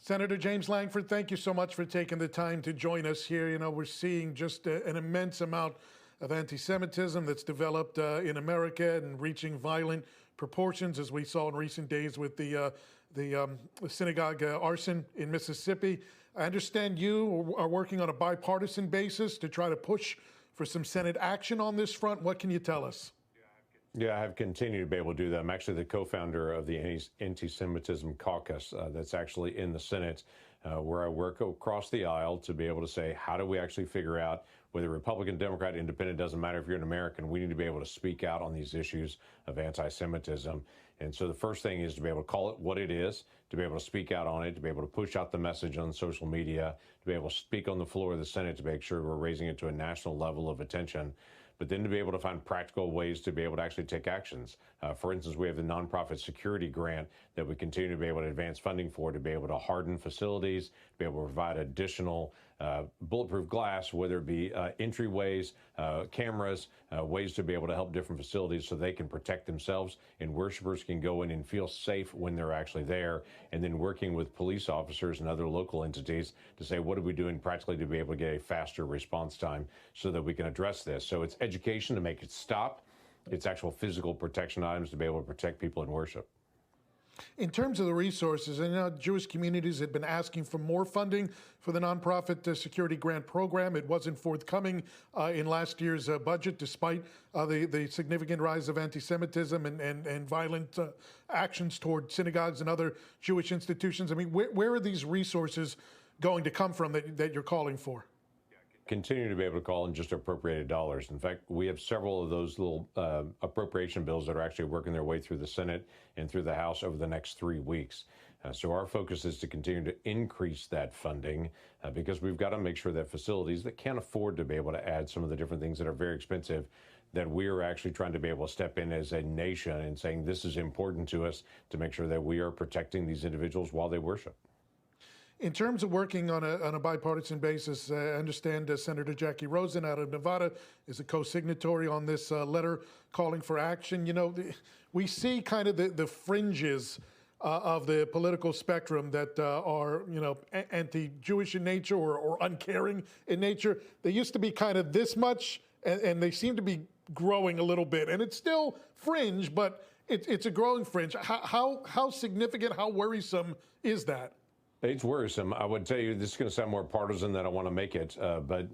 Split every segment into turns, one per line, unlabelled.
Senator James Lankford, thank you so much for taking the time to join us here. You know, we're seeing just an immense amount of anti-Semitism that's developed in America and reaching violent proportions, as we saw in recent days with the synagogue arson in Mississippi. I understand you are working on a bipartisan basis to try to push for some Senate action on this front. What can you tell us?
Yeah, I have continued to be able to do that. I'm actually the co-founder of the Anti-Semitism Caucus that's actually in the Senate, where I work across the aisle to be able to say, how do we actually figure out whether Republican, Democrat, Independent, doesn't matter if you're an American, we need to be able to speak out on these issues of anti-Semitism. And so the first thing is to be able to call it what it is, to be able to speak out on it, to be able to push out the message on social media, to be able to speak on the floor of the Senate to make sure we're raising it to a national level of attention, but then to be able to find practical ways to be able to actually take actions. For instance, we have the nonprofit security grant that we continue to be able to advance funding for, to be able to harden facilities, to be able to provide additional bulletproof glass, whether it be entryways, cameras, ways to be able to help different facilities so they can protect themselves and worshipers can go in and feel safe when they're actually there. And then working with police officers and other local entities to say, what are we doing practically to be able to get a faster response time so that we can address this? So it's education to make it stop. It's actual physical protection items to be able to protect people in worship.
In terms of the resources, I know Jewish communities had been asking for more funding for the nonprofit security grant program. It wasn't forthcoming in last year's budget, despite the significant rise of anti-Semitism and violent actions toward synagogues and other Jewish institutions. I mean, where are these resources going to come from that you're calling for?
Continue to be able to call in just appropriated dollars. In fact, we have several of those little appropriation bills that are actually working their way through the Senate and through the House over the next 3 weeks. So our focus is to continue to increase that funding because we've got to make sure that facilities that can't afford to be able to add some of the different things that are very expensive, that we are actually trying to be able to step in as a nation and saying this is important to us to make sure that we are protecting these individuals while they worship.
In terms of working on a bipartisan basis, I understand Senator Jackie Rosen out of Nevada is a co-signatory on this letter calling for action. You know, we see kind of the fringes of the political spectrum that are, you know, anti-Jewish in nature or uncaring in nature. They used to be kind of this much, and they seem to be growing a little bit. And it's still fringe, but it's a growing fringe. How significant, how worrisome is that?
It's worrisome. I would tell you, this is going to sound more partisan than I want to make it, but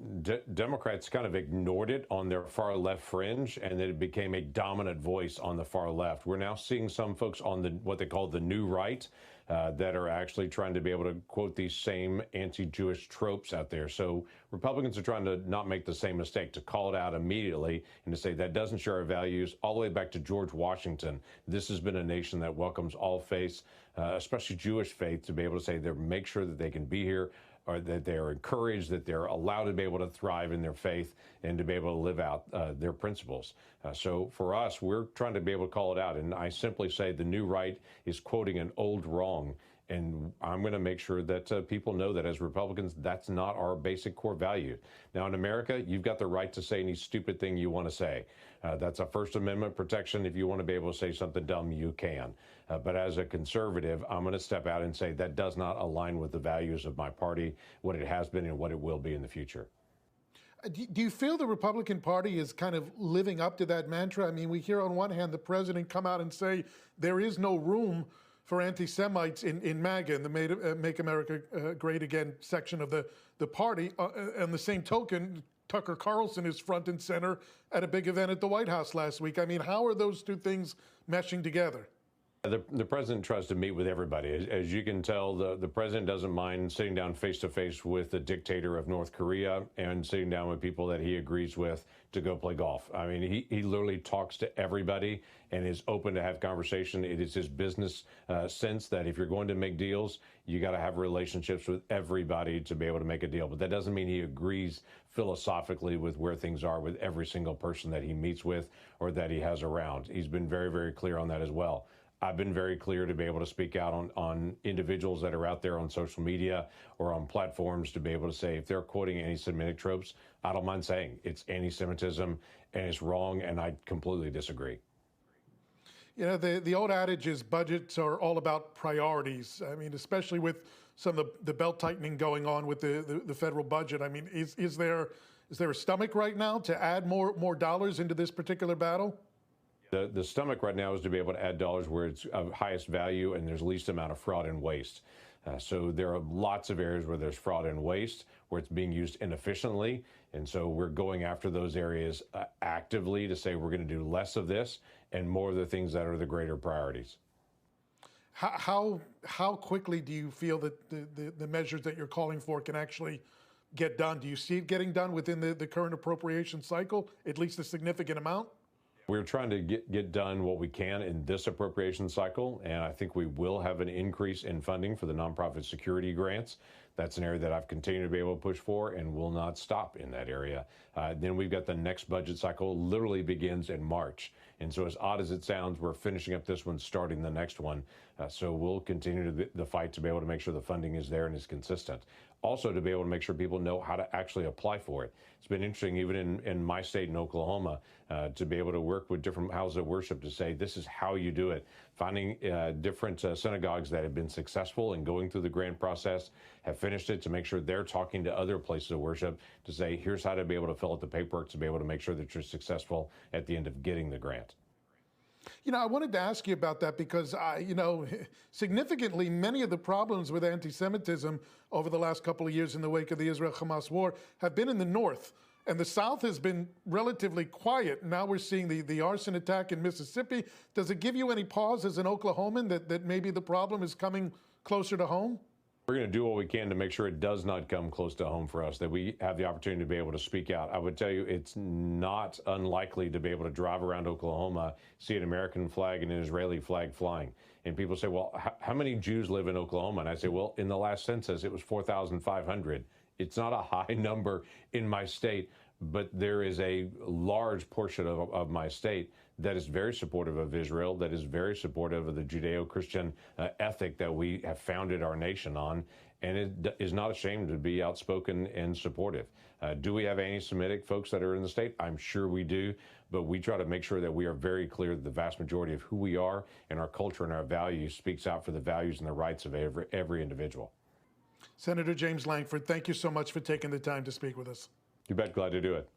Democrats kind of ignored it on their far left fringe, and then it became a dominant voice on the far left. We're now seeing some folks on what they call the new right that are actually trying to be able to quote these same anti-Jewish tropes out there. So Republicans are trying to not make the same mistake, to call it out immediately and to say that doesn't share our values, all the way back to George Washington. This has been a nation that welcomes all faiths, especially Jewish faith, to be able to say they make sure that they can be here, or that they are encouraged, that they're allowed to be able to thrive in their faith and to be able to live out their principles. So for us, we're trying to be able to call it out. And I simply say the new right is quoting an old wrong. And I'm going to make sure that people know that as Republicans, that's not our basic core value. Now, in America, you've got the right to say any stupid thing you want to say. That's a First Amendment protection. If you want to be able to say something dumb, you can. But as a conservative, I'm going to step out and say that does not align with the values of my party, what it has been and what it will be in the future.
Do you feel the Republican Party is kind of living up to that mantra? I mean, we hear on one hand the president come out and say there is no room for anti-Semites in MAGA, in the Make America Great Again section of the party. On the same token, Tucker Carlson is front and center at a big event at the White House last week. I mean, how are those two things meshing together?
The president tries to meet with everybody. As you can tell, the president doesn't mind sitting down face to face with the dictator of North Korea and sitting down with people that he agrees with to go play golf. I mean, he literally talks to everybody and is open to have conversation. It is his business sense that if you're going to make deals, you got to have relationships with everybody to be able to make a deal. But that doesn't mean he agrees philosophically with where things are with every single person that he meets with or that he has around. He's been very, very clear on that as well. I've been very clear to be able to speak out on individuals that are out there on social media or on platforms to be able to say if they're quoting anti-Semitic tropes, I don't mind saying it's anti-Semitism and it's wrong, and I completely disagree.
You know, the old adage is budgets are all about priorities. I mean, especially with some of the belt tightening going on with the federal budget. I mean, is there a stomach right now to add more dollars into this particular battle?
The stomach right now is to be able to add dollars where it's of highest value and there's least amount of fraud and waste. So there are lots of areas where there's fraud and waste, where it's being used inefficiently. And so we're going after those areas actively to say we're going to do less of this and more of the things that are the greater priorities.
How quickly do you feel that the measures that you're calling for can actually get done? Do you see it getting done within the current appropriation cycle, at least a significant amount?
We're trying to get done what we can in this appropriation cycle, and I think we will have an increase in funding for the nonprofit security grants. That's an area that I've continued to be able to push for and will not stop in that area. Then we've got the next budget cycle literally begins in March. And so as odd as it sounds, we're finishing up this one, starting the next one. So we'll continue the fight to be able to make sure the funding is there and is consistent. Also to be able to make sure people know how to actually apply for it. It's been interesting, even in my state in Oklahoma, to be able to work with different houses of worship to say, this is how you do it. Finding different synagogues that have been successful in going through the grant process, have finished it, to make sure they're talking to other places of worship to say, here's how to be able to fill out the paperwork to be able to make sure that you're successful at the end of getting the grant.
You know, I wanted to ask you about that because, significantly, many of the problems with anti-Semitism over the last couple of years in the wake of the Israel-Hamas war have been in the North. And the South has been relatively quiet. Now we're seeing the arson attack in Mississippi. Does it give you any pause as an Oklahoman that maybe the problem is coming closer to home?
We're going to do what we can to make sure it does not come close to home for us, that we have the opportunity to be able to speak out. I would tell you it's not unlikely to be able to drive around Oklahoma, see an American flag and an Israeli flag flying. And people say, well, how many Jews live in Oklahoma? And I say, well, in the last census, it was 4,500. It's not a high number in my state, but there is a large portion of my state that is very supportive of Israel, that is very supportive of the Judeo-Christian ethic that we have founded our nation on, and it is not ashamed to be outspoken and supportive. Do we have anti-Semitic folks that are in the state? I'm sure we do, but we try to make sure that we are very clear that the vast majority of who we are and our culture and our values speaks out for the values and the rights of every individual.
Senator James Lankford, thank you so much for taking the time to speak with us.
You bet. Glad to do it.